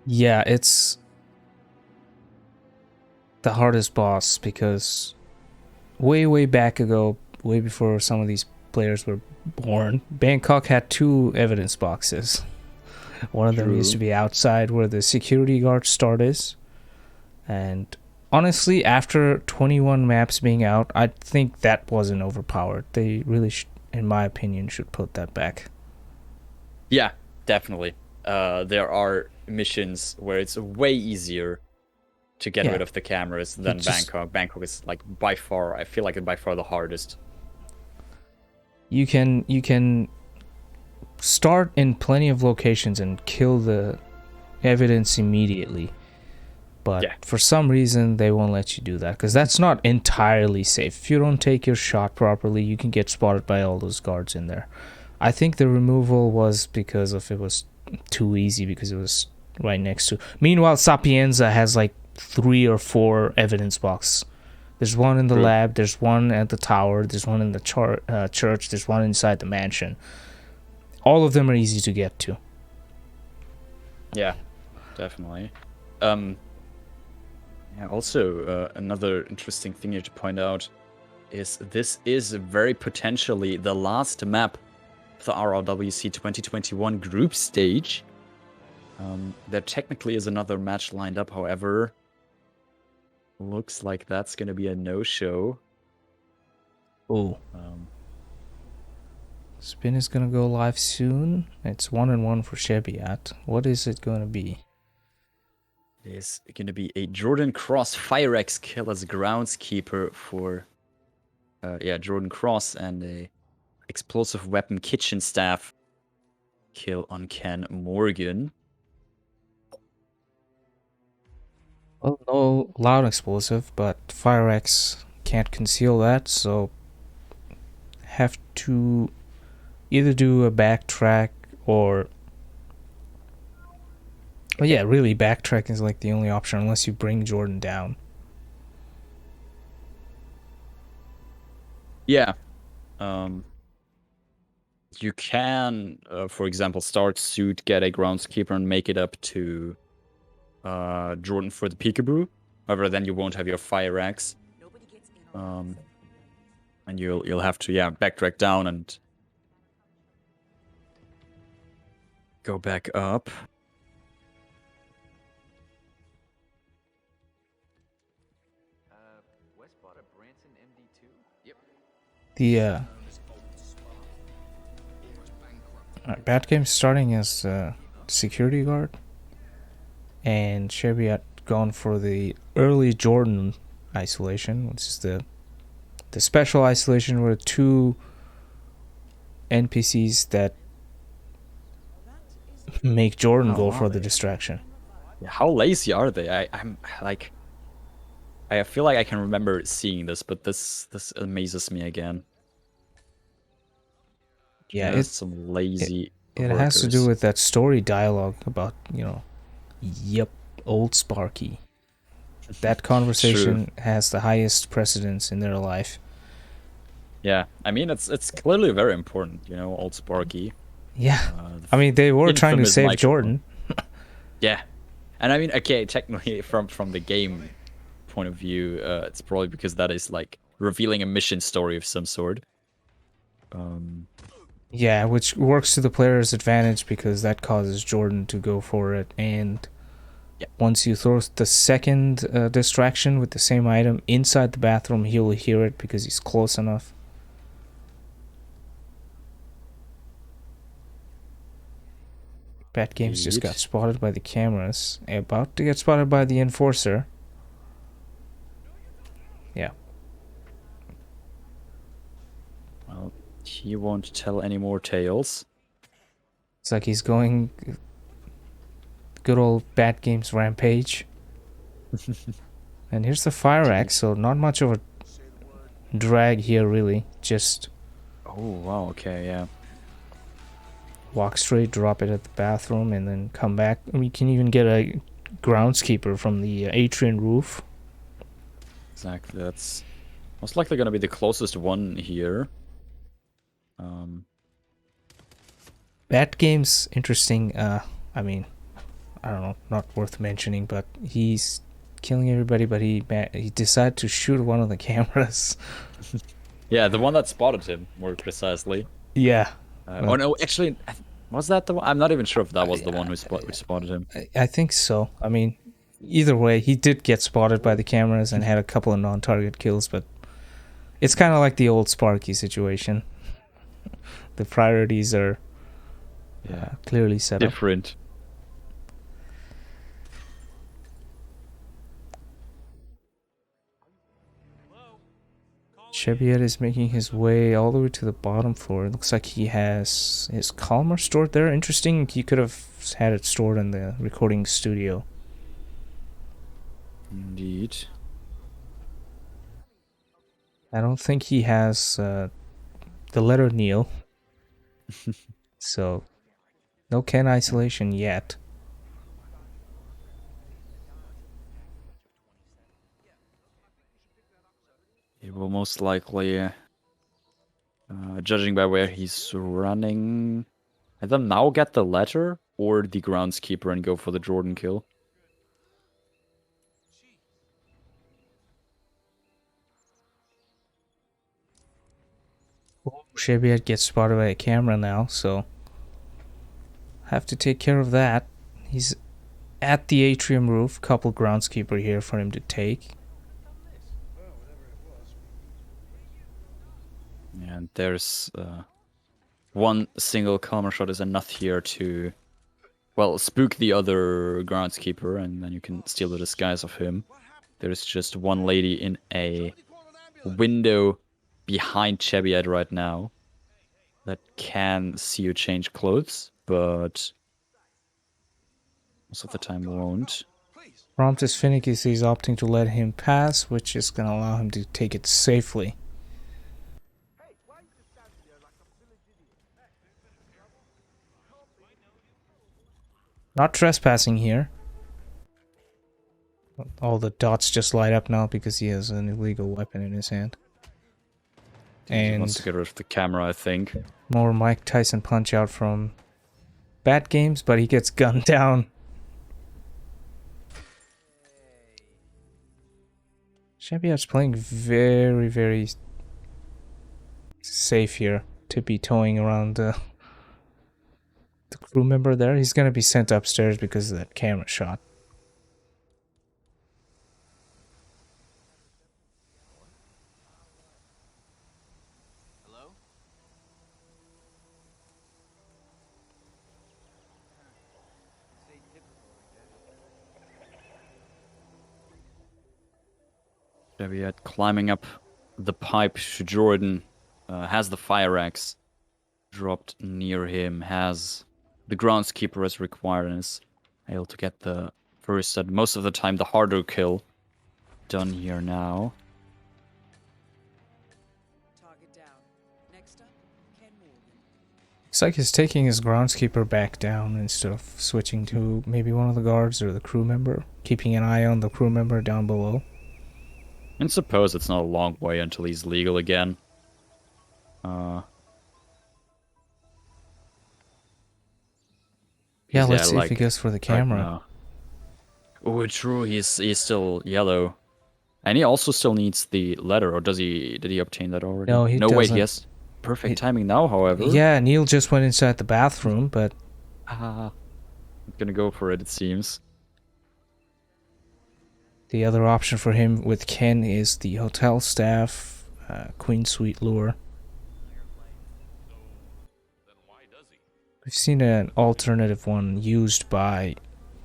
Speaker 2: Yeah, it's the hardest boss because way back ago, way before some of these players were born, Bangkok had two evidence boxes. One of them used to be outside where the security guard start is, and honestly, after 21 maps being out, I think that wasn't overpowered. They really, in my opinion, should put that back.
Speaker 1: Yeah, definitely. There are missions where it's way easier to get rid of the cameras than Bangkok. Bangkok is like by far, I feel like by far the hardest.
Speaker 2: You can start in plenty of locations and kill the evidence immediately. But for some reason, they won't let you do that, because that's not entirely safe. If you don't take your shot properly, you can get spotted by all those guards in there. I think the removal was because of it was too easy, because it was right next to. Meanwhile, Sapienza has like 3 or 4 evidence boxes. There's one in the lab, there's one at the tower, there's one in the church, there's one inside the mansion. All of them are easy to get to.
Speaker 1: Yeah, definitely. Also, another interesting thing here to point out is this is very potentially the last map of the RRWC 2021 group stage. There technically is another match lined up, however, looks like that's going to be a no-show.
Speaker 2: Oh. Spin is going to go live soon. It's 1-1 for Trzebiat. What is it going to be?
Speaker 1: Is going to be a Jordan Cross Firex kill as groundskeeper for Jordan Cross, and a explosive weapon kitchen staff kill on Ken Morgan.
Speaker 2: Well, no loud explosive, but Firex can't conceal that, so have to either do a backtrack or... Well, yeah, really, backtrack is like the only option unless you bring Jordan down.
Speaker 1: Yeah. You can, for example, start suit, get a groundskeeper, and make it up to Jordan for the peekaboo. However, then you won't have your fire axe. And you'll have to backtrack down and go back up.
Speaker 2: The Bad Game's starting as security guard, and Trzebiat gone for the early Jordan isolation, which is the special isolation where 2 NPCs that make Jordan go for the distraction.
Speaker 1: Yeah, how lazy are they? I'm like, I feel like I can remember seeing this, but this amazes me again.
Speaker 2: Yeah,
Speaker 1: it's some lazy.
Speaker 2: It has to do with that story dialogue about, yep, old Sparky. That conversation has the highest precedence in their life.
Speaker 1: Yeah, I mean it's clearly very important, old Sparky.
Speaker 2: Yeah, I mean they were trying to save Jordan.
Speaker 1: Yeah, and I mean, okay, technically from the game point of view, it's probably because that is like revealing a mission story of some sort.
Speaker 2: Yeah, which works to the player's advantage because that causes Jordan to go for it, and once you throw the second distraction with the same item inside the bathroom, he'll hear it because he's close enough. Bad Games just got spotted by the cameras, about to get spotted by the enforcer. Yeah.
Speaker 1: Well, he won't tell any more tales.
Speaker 2: It's like he's going good old Bad Games rampage. And here's the fire axe, so not much of a drag here really. Just
Speaker 1: oh wow, okay, yeah.
Speaker 2: Walk straight, drop it at the bathroom, and then come back. We can even get a groundskeeper from the atrium roof.
Speaker 1: Exactly, that's most likely going to be the closest one here.
Speaker 2: Bad Game's interesting. I mean, I don't know, not worth mentioning, but he's killing everybody, but he decided to shoot one of the cameras.
Speaker 1: Yeah, the one that spotted him, more precisely.
Speaker 2: Yeah.
Speaker 1: Oh no, actually, was that the one? I'm not even sure if that was the one who spotted him.
Speaker 2: I think so. I mean, either way, he did get spotted by the cameras and had a couple of non-target kills, but it's kind of like the old Sparky situation. The priorities are clearly set up.
Speaker 1: Different.
Speaker 2: Trzebiat is making his way all the way to the bottom floor. It looks like he has his Calmer stored there. Interesting, he could have had it stored in the recording studio.
Speaker 1: Indeed.
Speaker 2: I don't think he has the letter Neil. So, no Ken isolation yet.
Speaker 1: He will most likely, judging by where he's running, either now get the letter or the groundskeeper and go for the Jordan kill.
Speaker 2: Trzebiat gets spotted by a camera now, so have to take care of that. He's at the atrium roof. Couple groundskeeper here for him to take.
Speaker 1: And there's one single Calmer shot is enough here to, well, spook the other groundskeeper, and then you can steal the disguise of him. There's just one lady in a window behind Trzebiat right now that can see you change clothes, but most of the time won't.
Speaker 2: Prompt is finicky, so he's opting to let him pass, which is going to allow him to take it safely. Not trespassing here. All the dots just light up now because he has an illegal weapon in his hand.
Speaker 1: And he wants to get rid of the camera, I think.
Speaker 2: More Mike Tyson punch out from Bat Games, but he gets gunned down. Trzebiat's playing very, very safe here to be towing around the crew member there. He's going to be sent upstairs because of that camera shot.
Speaker 3: Hello?
Speaker 1: Trzebiat climbing up the pipe to Jordan, has the fire axe dropped near him, has the groundskeeper as required, and is able to get the first, and most of the time, the harder kill done here now.
Speaker 3: Target down. Next up, Ken Morgan.
Speaker 2: Looks like he's taking his groundskeeper back down instead of switching to maybe one of the guards or the crew member, keeping an eye on the crew member down below.
Speaker 1: And suppose it's not a long way until he's legal again.
Speaker 2: Yeah, let's see if he goes for the camera.
Speaker 1: Oh, true. He's still yellow, and he also still needs the letter. Or does he? Did he obtain that already?
Speaker 2: No, he doesn't.
Speaker 1: Wait, he has perfect timing now. However,
Speaker 2: yeah, Neil just went inside the bathroom, but
Speaker 1: I'm gonna go for it. It seems.
Speaker 2: The other option for him with Ken is the hotel staff, Queen Suite lure. We've seen an alternative one used by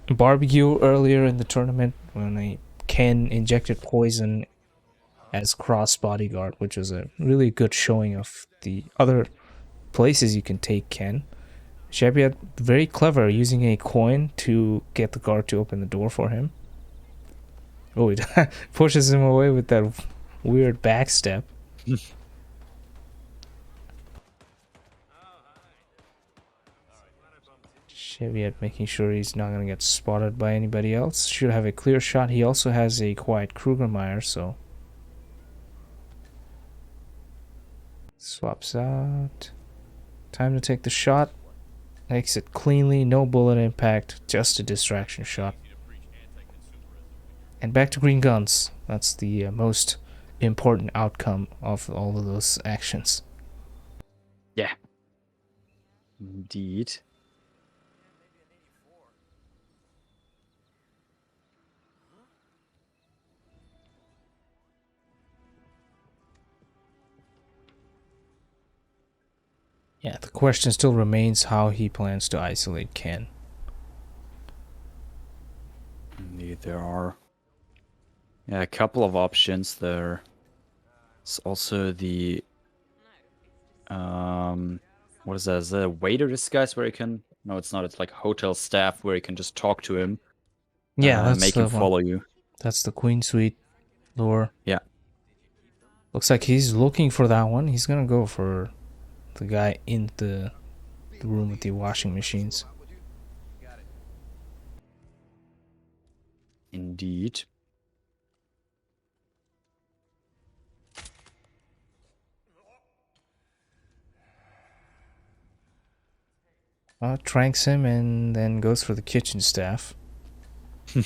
Speaker 2: Barbecue earlier in the tournament when Ken injected poison as cross bodyguard, which was a really good showing of the other places you can take Ken. Trzebiat, very clever, using a coin to get the guard to open the door for him. Oh, he pushes him away with that weird backstep. Trzebiat making sure he's not going to get spotted by anybody else. Should have a clear shot. He also has a quiet Krugermeyer, so... Swaps out. Time to take the shot. Makes it cleanly, no bullet impact, just a distraction shot. And back to green guns. That's the most important outcome of all of those actions.
Speaker 1: Yeah. Indeed.
Speaker 2: Yeah, the question still remains how he plans to isolate Ken.
Speaker 1: Indeed, there are a couple of options there. It's also the what is that? Is that a waiter disguise where you can? No, it's not. It's like hotel staff where you can just talk to him.
Speaker 2: Yeah, that's
Speaker 1: make
Speaker 2: the
Speaker 1: him
Speaker 2: one.
Speaker 1: follow you.
Speaker 2: That's the Queen Suite lure.
Speaker 1: Yeah.
Speaker 2: Looks like he's looking for that one. He's gonna go for the guy in the room with the washing machines.
Speaker 1: Indeed.
Speaker 2: Tranks him and then goes for the kitchen staff.
Speaker 1: I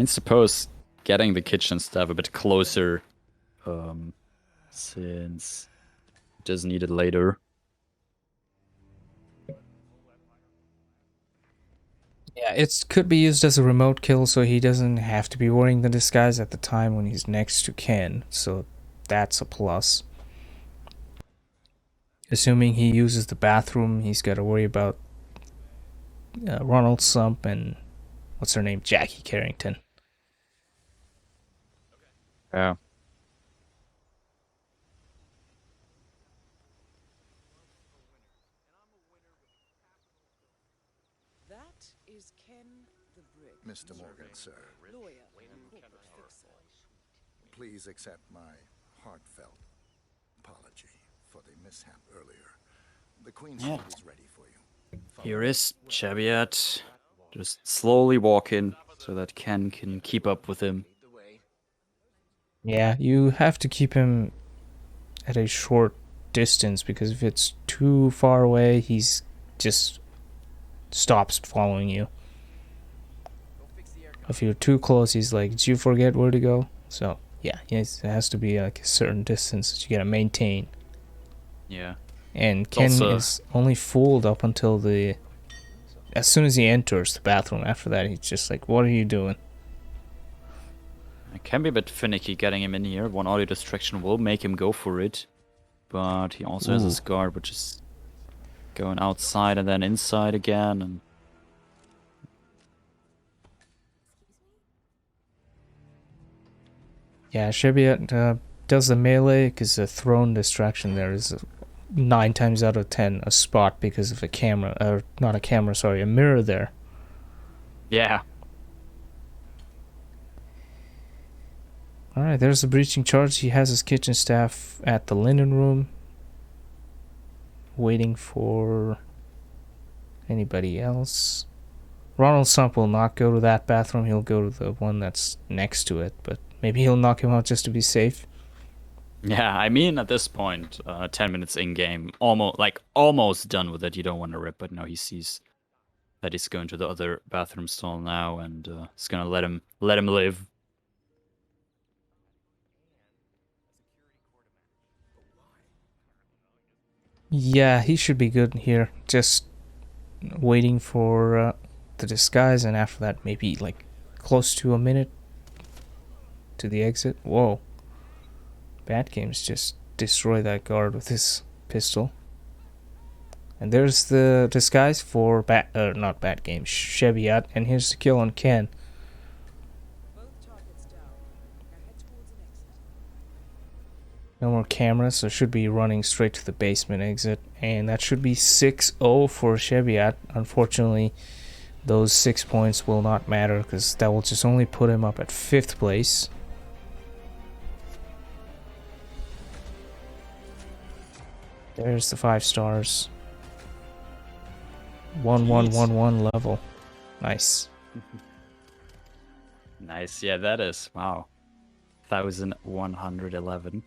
Speaker 1: suppose getting the kitchen staff a bit closer, since it is needed later.
Speaker 2: Yeah, it could be used as a remote kill, so he doesn't have to be wearing the disguise at the time when he's next to Ken. So that's a plus. Assuming he uses the bathroom, he's got to worry about Ronald Sump and what's her name, Jackie Carrington.
Speaker 1: Yeah.
Speaker 3: That is Ken the Brick.
Speaker 4: Mr. Morgan, sir,
Speaker 3: Lawyer and corporate fixer.
Speaker 4: please accept my heartfelt apology for the mishap earlier. The Queen's
Speaker 1: Yeah.
Speaker 4: Suite is ready for you.
Speaker 1: Here is Trzebiat, just slowly walking so that Ken can keep up with him.
Speaker 2: Yeah, you have to keep him at a short distance because if it's too far away, he's just stops following you. If you're too close, he's like, "Did you forget where to go?" So yeah, it has to be like a certain distance that you gotta maintain.
Speaker 1: Yeah.
Speaker 2: And Ken
Speaker 1: also-
Speaker 2: is only fooled up until as soon as he enters the bathroom. After that, he's just like, "What are you doing?"
Speaker 1: It can be a bit finicky getting him in here. One audio distraction will make him go for it. But he also has his guard, which is going outside and then inside again. And
Speaker 2: Yeah, Trzebiat does the melee because the thrown distraction there is 9 times out of 10 a spot because of a camera, or not a camera, sorry, a mirror there.
Speaker 1: yeah.
Speaker 2: Alright, there's the breaching charge. He has his kitchen staff at the linen room, waiting for anybody else. Ronald Sump will not go to that bathroom. He'll go to the one that's next to it, but maybe he'll knock him out just to be safe.
Speaker 1: Yeah, I mean, at this point, 10 minutes in-game, almost done with it. You don't want to rip, but no, he sees that he's going to the other bathroom stall now, and he's gonna let him live.
Speaker 2: Yeah, he should be good here. Just waiting for the disguise, and after that, maybe like close to a minute to the exit. Whoa. Bad Games just destroy that guard with his pistol. And there's the disguise for not Bad Games, Trzebiat, and here's the kill on Ken.
Speaker 3: Both targets down. Now head towards an exit.
Speaker 2: No more cameras, so should be running straight to the basement exit. And that should be 6-0 for Trzebiat. Unfortunately, those 6 points will not matter because that will just only put him up at 5th place. There's the 5 stars. 1111 level. Nice.
Speaker 1: Nice, yeah, that is, wow. 1111.